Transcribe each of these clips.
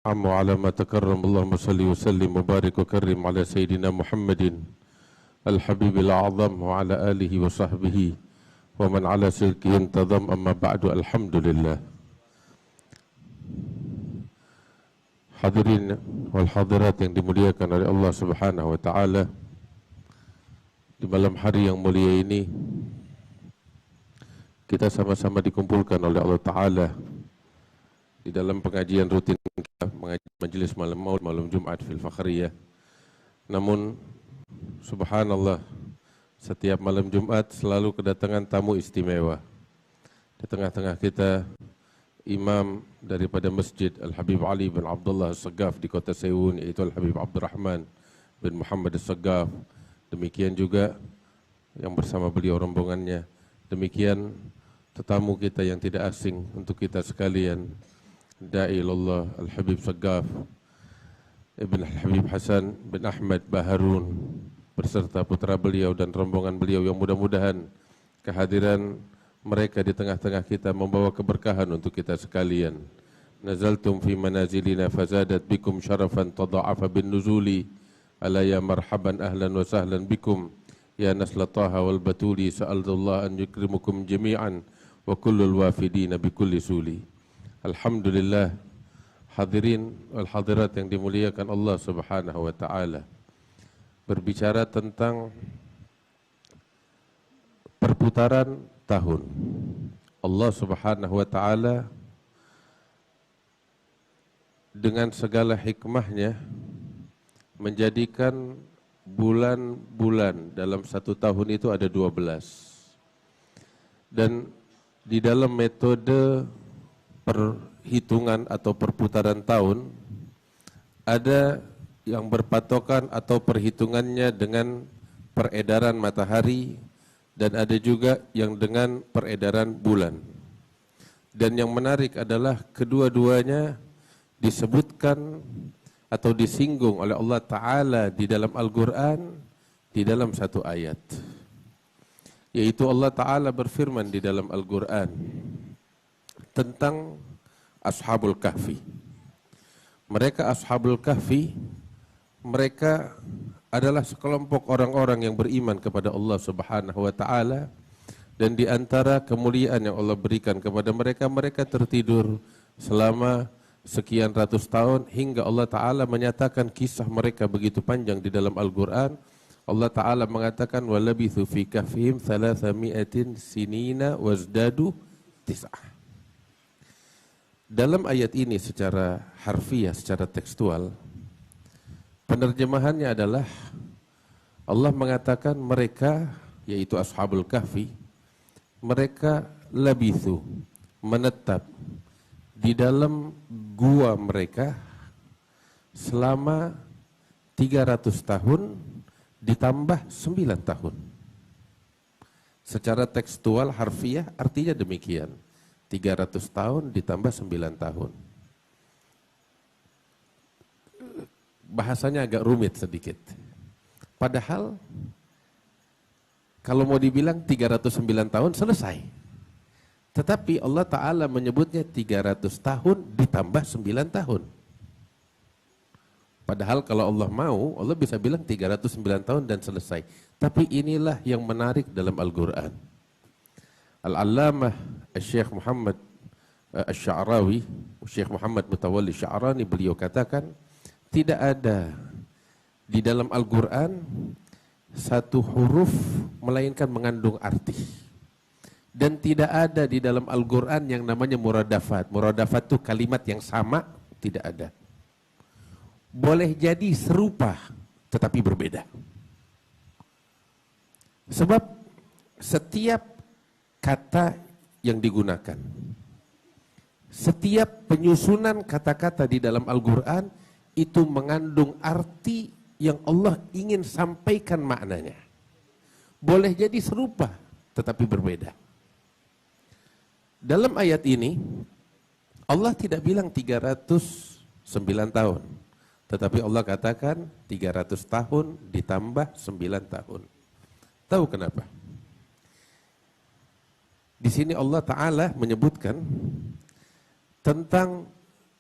على ما تكرم اللهم صل وسلم وبارك وكرم على سيدنا محمد الحبيب الأعظم وعلى آله وصحبه ومن على سلكه انتظم أما بعد الحمد لله. Hadirin wal hadirat yang dimuliakan oleh Allah Subhanahu wa taala, di malam hari yang mulia ini kita sama-sama dikumpulkan oleh Allah taala di dalam pengajian rutin kita, mengaji majelis malam maut malam Jumat fil Fakhriyah. Namun subhanallah, setiap malam Jumat selalu kedatangan tamu istimewa. Di tengah-tengah kita imam daripada Masjid Al-Habib Ali bin Abdullah As-Saggaf di Kota Sewun, yaitu Al-Habib Abdurrahman bin Muhammad As-Saggaf. Demikian juga yang bersama beliau rombongannya. Demikian tetamu kita yang tidak asing untuk kita sekalian, Da'i Allah Al-Habib Saggaf Ibn Al-Habib Hasan bin Ahmad Baharun beserta putra beliau dan rombongan beliau yang mudah-mudahan kehadiran mereka di tengah-tengah kita membawa keberkahan untuk kita sekalian. Nazaltum fi manazilina fazadat bikum syarafan tada'afa bin nuzuli ala ya marhaban ahlan wa sahlan bikum ya naslataha wal batuli sa'aldullah an yukrimukum jami'an wa kullul wafidina bikulli suli. Alhamdulillah, hadirin wal hadirat yang dimuliakan Allah Subhanahu wa taala. Berbicara tentang perputaran tahun, Allah Subhanahu wa taala dengan segala hikmahnya menjadikan bulan-bulan dalam satu tahun itu ada 12. Dan di dalam metode perhitungan atau perputaran tahun ada yang berpatokan atau perhitungannya dengan peredaran matahari dan ada juga yang dengan peredaran bulan. Dan yang menarik adalah kedua-duanya disebutkan atau disinggung oleh Allah Ta'ala di dalam Al-Quran di dalam satu ayat. Yaitu Allah Ta'ala berfirman di dalam Al-Quran tentang Ashabul Kahfi. Mereka Ashabul Kahfi, mereka adalah sekelompok orang-orang yang beriman kepada Allah Subhanahu wa taala, dan di antara kemuliaan yang Allah berikan kepada mereka, mereka tertidur selama sekian ratus tahun hingga Allah Ta'ala menyatakan kisah mereka begitu panjang di dalam Al-Quran. Allah Ta'ala mengatakan walabithu fi kahfihim 300 sinina wazdadu tis'ah. Dalam ayat ini secara harfiah, secara tekstual, penerjemahannya adalah Allah mengatakan mereka, yaitu Ashabul Kahfi, mereka labithu, menetap di dalam gua mereka selama 300 tahun ditambah 9 tahun. Secara tekstual harfiah artinya demikian. 300 tahun ditambah 9 tahun. Bahasanya agak rumit sedikit. Padahal kalau mau dibilang 309 tahun selesai. Tetapi Allah Ta'ala menyebutnya 300 tahun ditambah 9 tahun. Padahal kalau Allah mau, Allah bisa bilang 309 tahun dan selesai. Tapi inilah yang menarik dalam Al-Quran. Al-Allamah Syekh Muhammad Asy-Sya'rawi, Syekh Muhammad Mutawalli Sya'rani, beliau katakan tidak ada di dalam Al-Quran satu huruf melainkan mengandung arti. Dan tidak ada di dalam Al-Quran yang namanya muradafat. Muradafat itu kalimat yang sama, tidak ada. Boleh jadi serupa tetapi berbeda. Sebab setiap kata yang digunakan, setiap penyusunan kata-kata di dalam Al-Quran itu mengandung arti yang Allah ingin sampaikan maknanya. Boleh jadi serupa tetapi berbeda. Dalam ayat ini Allah tidak bilang 309 tahun, tetapi Allah katakan 300 tahun ditambah 9 tahun. Tahu kenapa? Di sini Allah Ta'ala menyebutkan tentang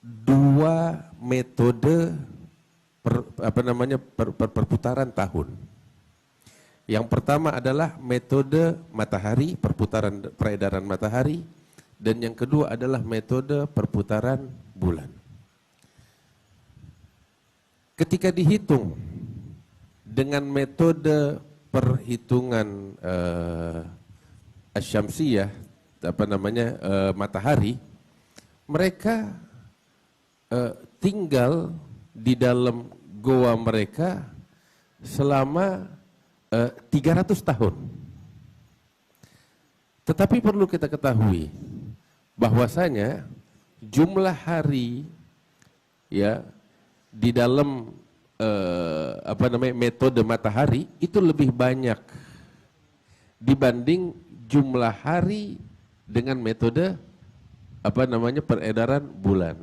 dua metode perputaran tahun. Yang pertama adalah metode matahari, perputaran peredaran matahari, dan yang kedua adalah metode perputaran bulan. Ketika dihitung dengan metode perhitungan asyamsiyah, matahari, mereka tinggal di dalam goa mereka selama 300 tahun. Tetapi perlu kita ketahui bahwasanya jumlah hari ya di dalam metode matahari itu lebih banyak dibanding jumlah hari dengan metode peredaran bulan.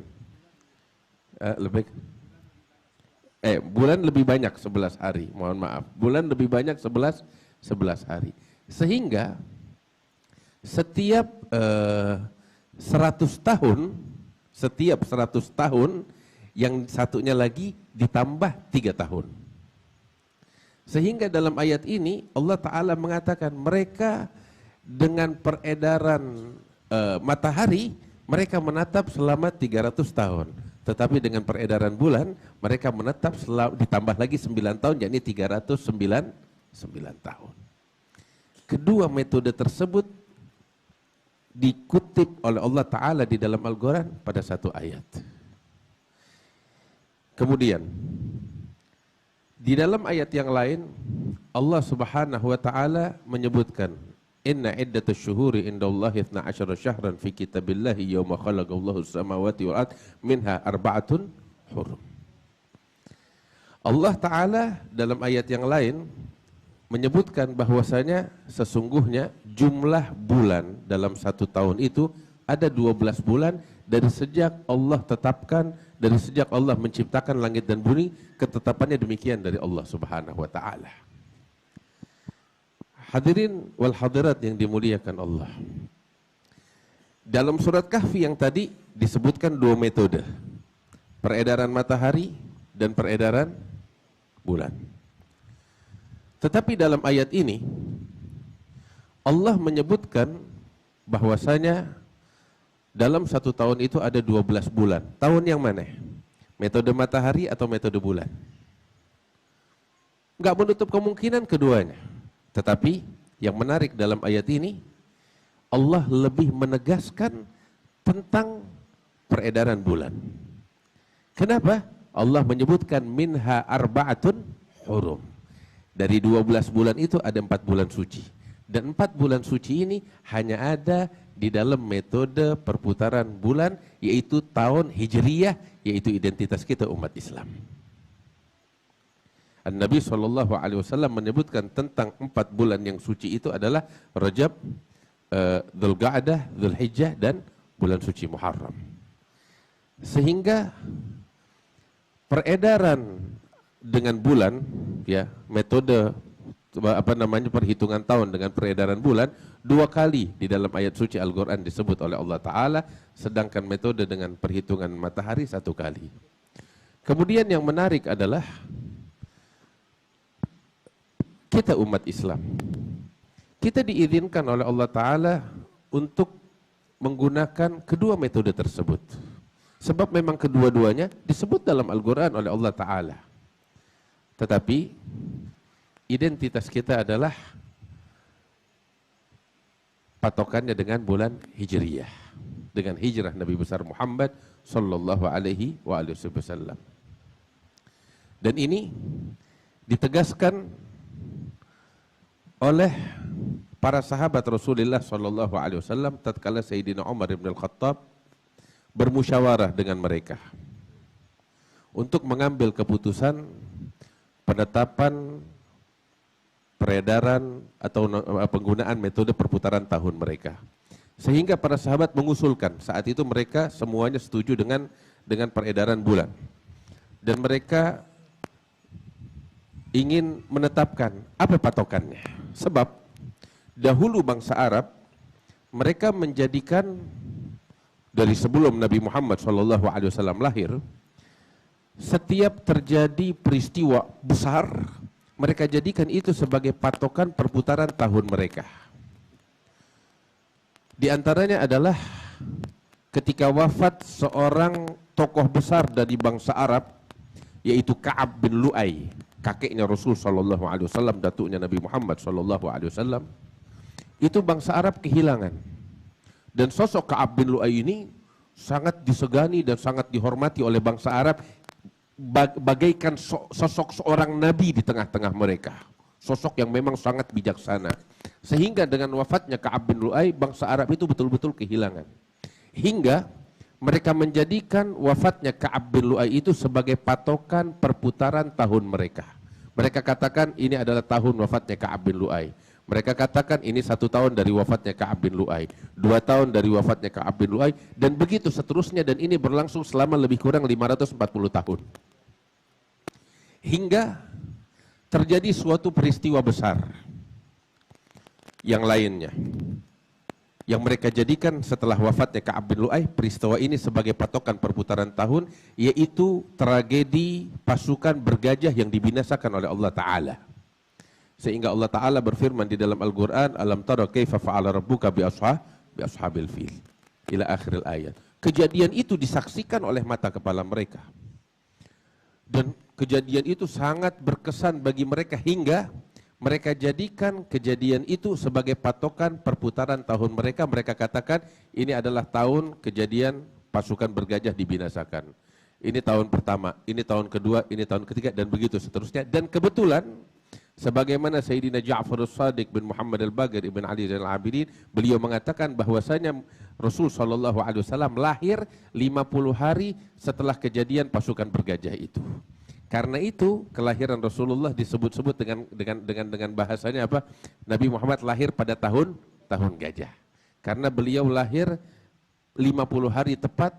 Bulan lebih banyak 11 hari, mohon maaf. Bulan lebih banyak 11 hari. Sehingga setiap 100 tahun yang satunya lagi ditambah 3 tahun. Sehingga dalam ayat ini Allah Ta'ala mengatakan mereka dengan peredaran matahari mereka menetap selama 300 tahun. Tetapi dengan peredaran bulan, mereka menetap ditambah lagi 9 tahun, yakni 309 tahun. Kedua metode tersebut dikutip oleh Allah Ta'ala di dalam Al-Quran pada satu ayat. Kemudian, di dalam ayat yang lain, Allah Subhanahu wa Ta'ala menyebutkan, Inna iddatash syuhuri indallahi 12 syahran fi kitabillahi yawma khalaqallahu as-samawati wal ard minha arba'atun hurum. Allah Ta'ala dalam ayat yang lain menyebutkan bahwasanya sesungguhnya jumlah bulan dalam satu tahun itu ada 12 bulan dari sejak Allah tetapkan, dari sejak Allah menciptakan langit dan bumi, ketetapannya demikian dari Allah Subhanahu wa Ta'ala. Hadirin wal hadirat yang dimuliakan Allah. Dalam surat Kahfi yang tadi disebutkan dua metode, peredaran matahari dan peredaran bulan. Tetapi dalam ayat ini Allah menyebutkan bahwasanya dalam satu tahun itu ada 12 bulan. Tahun yang mana? Metode matahari atau metode bulan? Enggak menutup kemungkinan keduanya. Tetapi yang menarik dalam ayat ini, Allah lebih menegaskan tentang peredaran bulan. Kenapa? Allah menyebutkan minha arba'atun hurum. Dari 12 bulan itu ada 4 bulan suci. Dan 4 bulan suci ini hanya ada di dalam metode perputaran bulan, yaitu tahun Hijriyah, yaitu identitas kita umat Islam. Nabi SAW menyebutkan tentang 4 bulan yang suci itu adalah Rajab, Dzulqa'dah, Dzulhijjah, dan bulan suci Muharram. Sehingga peredaran dengan bulan, ya, metode perhitungan tahun dengan peredaran bulan 2 kali di dalam ayat suci Al-Quran disebut oleh Allah Ta'ala, sedangkan metode dengan perhitungan matahari 1 kali. Kemudian yang menarik adalah kita umat Islam, kita diizinkan oleh Allah Ta'ala untuk menggunakan kedua metode tersebut. Sebab memang kedua-duanya disebut dalam Al-Quran oleh Allah Ta'ala. Tetapi identitas kita adalah patokannya dengan bulan Hijriyah, dengan hijrah Nabi besar Muhammad sallallahu alaihi wasallam. Dan ini ditegaskan oleh para sahabat Rasulullah sallallahu alaihi wasallam tatkala Sayyidina Umar bin Al-Khattab bermusyawarah dengan mereka untuk mengambil keputusan penetapan peredaran atau penggunaan metode perputaran tahun mereka. Sehingga para sahabat mengusulkan, saat itu mereka semuanya setuju dengan peredaran bulan. Dan mereka ingin menetapkan apa patokannya. Sebab dahulu bangsa Arab mereka menjadikan dari sebelum Nabi Muhammad SAW lahir, setiap terjadi peristiwa besar, mereka jadikan itu sebagai patokan perputaran tahun mereka. Di antaranya adalah ketika wafat seorang tokoh besar dari bangsa Arab, yaitu Ka'ab bin Lu'ay, kakeknya Rasul SAW, datuknya Nabi Muhammad SAW. Itu bangsa Arab kehilangan. Dan sosok Ka'ab bin Lu'ay ini sangat disegani dan sangat dihormati oleh bangsa Arab, bagaikan sosok seorang nabi di tengah-tengah mereka. Sosok yang memang sangat bijaksana. Sehingga dengan wafatnya Ka'ab bin Lu'ay, bangsa Arab itu betul-betul kehilangan. Hingga mereka menjadikan wafatnya Ka'ab bin Lu'ay itu sebagai patokan perputaran tahun mereka. Mereka katakan ini adalah tahun wafatnya Ka'ab bin Lu'ay. Mereka katakan ini 1 tahun dari wafatnya Ka'ab bin Lu'ay, 2 tahun dari wafatnya Ka'ab bin Lu'ay, dan begitu seterusnya, dan ini berlangsung selama lebih kurang 540 tahun. Hingga terjadi suatu peristiwa besar yang lainnya, yang mereka jadikan setelah wafatnya Ka'ab bin Lu'ay, peristiwa ini sebagai patokan perputaran tahun, yaitu tragedi pasukan bergajah yang dibinasakan oleh Allah Ta'ala. Sehingga Allah Ta'ala berfirman di dalam Al-Quran, alam tara kaifa fa'ala rabbuka bi ashabil fil, ila akhiril ayat. Kejadian itu disaksikan oleh mata kepala mereka, dan kejadian itu sangat berkesan bagi mereka, hingga mereka jadikan kejadian itu sebagai patokan perputaran tahun mereka. Mereka katakan ini adalah tahun kejadian pasukan bergajah dibinasakan. Ini tahun pertama, ini tahun kedua, ini tahun ketiga, dan begitu seterusnya. Dan kebetulan sebagaimana Sayyidina Ja'far as-Sadiq bin Muhammad al-Baqir ibn Ali Zainal Abidin, beliau mengatakan bahwasanya Rasul SAW lahir 50 hari setelah kejadian pasukan bergajah itu. Karena itu kelahiran Rasulullah disebut-sebut dengan bahasanya apa? Nabi Muhammad lahir pada tahun gajah. Karena beliau lahir 50 hari tepat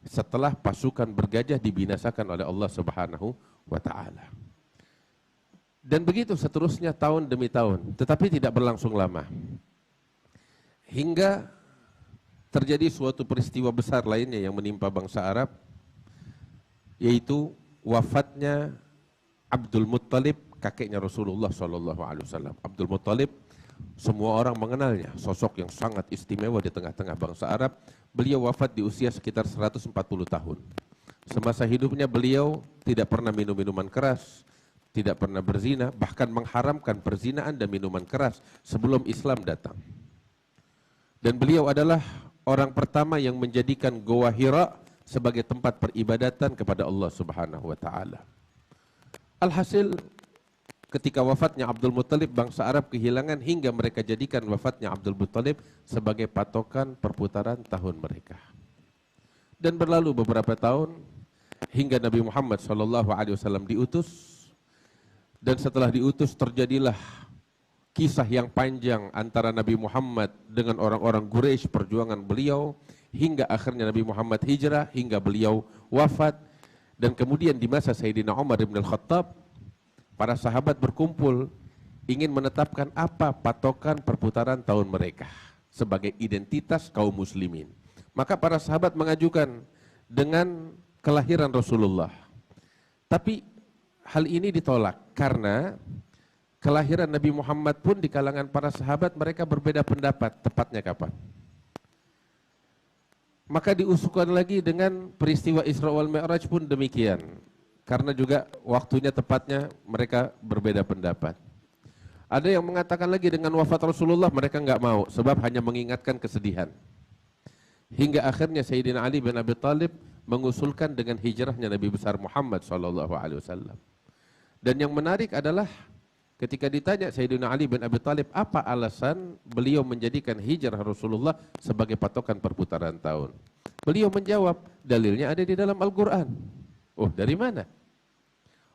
setelah pasukan bergajah dibinasakan oleh Allah Subhanahu wa Ta'ala. Dan begitu seterusnya tahun demi tahun, tetapi tidak berlangsung lama. Hingga terjadi suatu peristiwa besar lainnya yang menimpa bangsa Arab, yaitu wafatnya Abdul Muttalib, kakeknya Rasulullah SAW. Abdul Muttalib, semua orang mengenalnya, sosok yang sangat istimewa di tengah-tengah bangsa Arab. Beliau wafat di usia sekitar 140 tahun. Semasa hidupnya beliau tidak pernah minum minuman keras, tidak pernah berzina, bahkan mengharamkan perzinaan dan minuman keras sebelum Islam datang. Dan beliau adalah orang pertama yang menjadikan Goa Hira sebagai tempat peribadatan kepada Allah Subhanahu wa Ta'ala. Alhasil, ketika wafatnya Abdul Muttalib, bangsa Arab kehilangan, hingga mereka jadikan wafatnya Abdul Muttalib sebagai patokan perputaran tahun mereka. Dan berlalu beberapa tahun hingga Nabi Muhammad SAW diutus, dan setelah diutus terjadilah kisah yang panjang antara Nabi Muhammad dengan orang-orang Quraisy, perjuangan beliau, hingga akhirnya Nabi Muhammad hijrah, hingga beliau wafat. Dan kemudian di masa Sayyidina Umar bin Al-Khattab, para sahabat berkumpul ingin menetapkan apa patokan perputaran tahun mereka sebagai identitas kaum muslimin. Maka para sahabat mengajukan dengan kelahiran Rasulullah. Tapi hal ini ditolak karena kelahiran Nabi Muhammad pun di kalangan para sahabat mereka berbeda pendapat tepatnya kapan. Maka diusulkan lagi dengan peristiwa Isra wal Mi'raj pun demikian. Karena juga waktunya tepatnya mereka berbeda pendapat. Ada yang mengatakan lagi dengan wafat Rasulullah mereka enggak mau, sebab hanya mengingatkan kesedihan. Hingga akhirnya Sayyidina Ali bin Abi Thalib mengusulkan dengan hijrahnya Nabi besar Muhammad SAW. Dan yang menarik adalah ketika ditanya Sayyidina Ali bin Abi Thalib apa alasan beliau menjadikan hijrah Rasulullah sebagai patokan perputaran tahun, beliau menjawab, dalilnya ada di dalam Al-Quran. Oh, dari mana?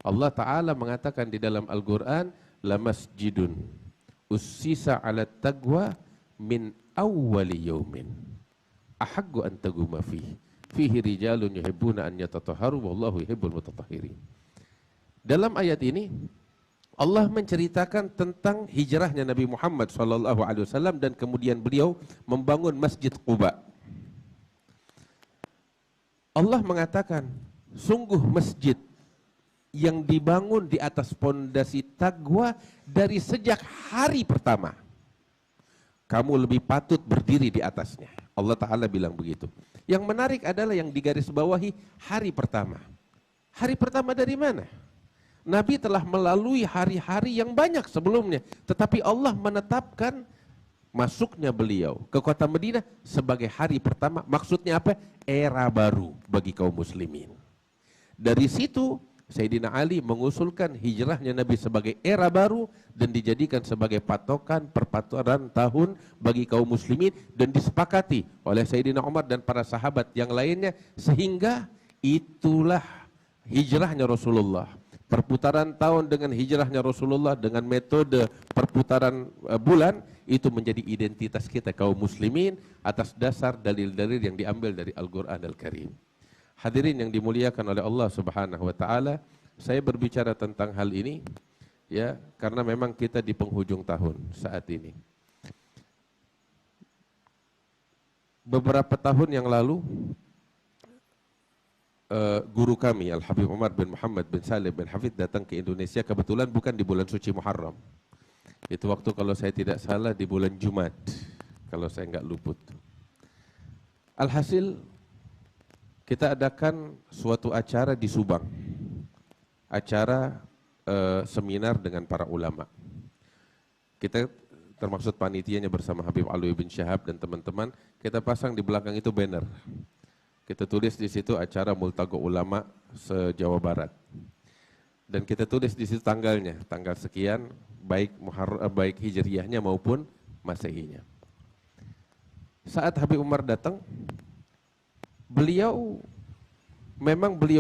Allah Ta'ala mengatakan di dalam Al-Quran, la masjidun ussisa ala taqwa min awwali yaumin ahaggu an taguma fihi rijalun yuhibbuna an yatatahharu wallahu yuhibbul mutatahhirin. Dalam ayat ini Allah menceritakan tentang hijrahnya Nabi Muhammad SAW dan kemudian beliau membangun Masjid Quba. Allah mengatakan, sungguh masjid yang dibangun di atas pondasi takwa dari sejak hari pertama, kamu lebih patut berdiri di atasnya. Allah Ta'ala bilang begitu. Yang menarik adalah yang digarisbawahi hari pertama. Hari pertama dari mana? Nabi telah melalui hari-hari yang banyak sebelumnya, tetapi Allah menetapkan masuknya beliau ke kota Madinah sebagai hari pertama. Maksudnya apa? Era baru bagi kaum muslimin. Dari situ Sayyidina Ali mengusulkan hijrahnya Nabi sebagai era baru dan dijadikan sebagai patokan perpaturan tahun bagi kaum muslimin, dan disepakati oleh Sayyidina Umar dan para sahabat yang lainnya, sehingga itulah hijrahnya Rasulullah. Perputaran tahun dengan hijrahnya Rasulullah dengan metode perputaran bulan itu menjadi identitas kita kaum muslimin atas dasar dalil-dalil yang diambil dari Al-Qur'an Al-Karim. Hadirin yang dimuliakan oleh Allah Subhanahu wa taala, saya berbicara tentang hal ini ya karena memang kita di penghujung tahun saat ini. Beberapa tahun yang lalu guru kami Al-Habib Umar bin Muhammad bin Salim bin Hafidh datang ke Indonesia, kebetulan bukan di bulan suci Muharram. Itu waktu kalau saya tidak salah di bulan Jumat, kalau saya enggak luput. Alhasil kita adakan suatu acara di Subang, acara seminar dengan para ulama. Kita termaksud panitianya bersama Habib Alwi bin Syahab dan teman-teman, kita pasang di belakang itu banner. Kita tulis di situ acara Multaqa Ulama se-Jawa Barat. Dan kita tulis di situ tanggalnya, tanggal sekian, baik Hijriyahnya maupun Masehinya. Saat Habib Umar datang, beliau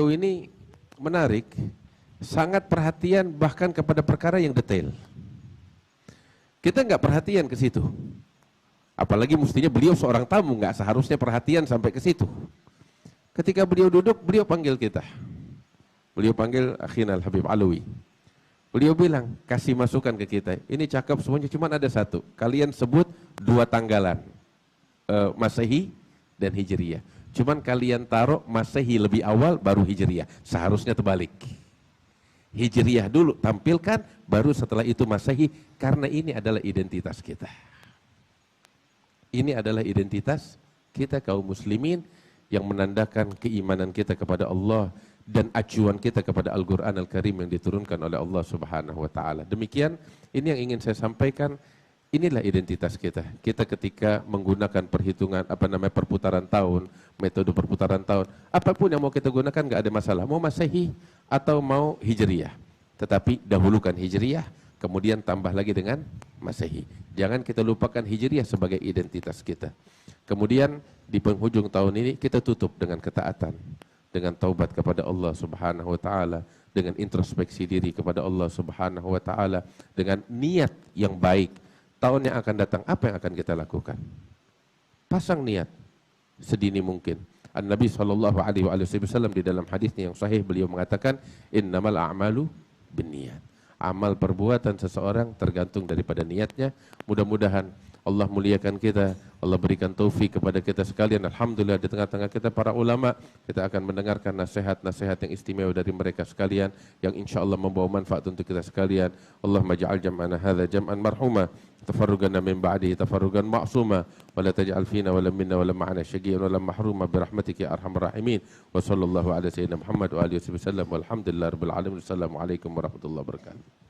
ini menarik, sangat perhatian bahkan kepada perkara yang detail. Kita nggak perhatian ke situ. Apalagi mestinya beliau seorang tamu, nggak seharusnya perhatian sampai ke situ. Ketika beliau duduk, beliau panggil kita. Beliau panggil akhina Al-Habib Alwi. Beliau bilang, kasih masukan ke kita. Ini cakep semuanya, cuma ada satu. Kalian sebut 2 tanggalan. Masehi dan Hijriyah. Cuman kalian taruh Masehi lebih awal, baru Hijriyah. Seharusnya terbalik. Hijriyah dulu tampilkan, baru setelah itu Masehi. Karena ini adalah identitas kita. Ini adalah identitas kita kaum muslimin, yang menandakan keimanan kita kepada Allah dan acuan kita kepada Al-Qur'an Al-Karim yang diturunkan oleh Allah Subhanahu wa taala. Demikian, ini yang ingin saya sampaikan, inilah identitas kita. Kita ketika menggunakan perhitungan perputaran tahun, metode perputaran tahun, apapun yang mau kita gunakan enggak ada masalah, mau Masehi atau mau Hijriyah. Tetapi dahulukan Hijriyah, kemudian tambah lagi dengan Masehi. Jangan kita lupakan Hijriyah sebagai identitas kita. Kemudian di penghujung tahun ini kita tutup dengan ketaatan, dengan taubat kepada Allah Subhanahu wa taala, dengan introspeksi diri kepada Allah Subhanahu wa taala, dengan niat yang baik. Tahun yang akan datang apa yang akan kita lakukan? Pasang niat sedini mungkin. An-Nabi sallallahu alaihi wasallam di dalam hadisnya yang sahih beliau mengatakan, innamal a'malu binniyat. Amal perbuatan seseorang tergantung daripada niatnya. Mudah-mudahan Allah muliakan kita, Allah berikan taufik kepada kita sekalian. Alhamdulillah di tengah-tengah kita para ulama, kita akan mendengarkan nasihat-nasihat yang istimewa dari mereka sekalian, yang insya Allah membawa manfaat untuk kita sekalian. Allahumma ja'al jam'ana hadha jam'an marhuma, tafarrugana min ba'dihi tafarrugan ma'suma, wa la taj'al fina wa la minna wa la ma'ana syaqiyan wa la mahruma birahmatika ya arhamar rahimin. Wa sallallahu ala sayyidina Muhammad wa alihi wasallam walhamdulillahi rabbil alamin. Wassalamualaikum warahmatullahi wabarakatuh.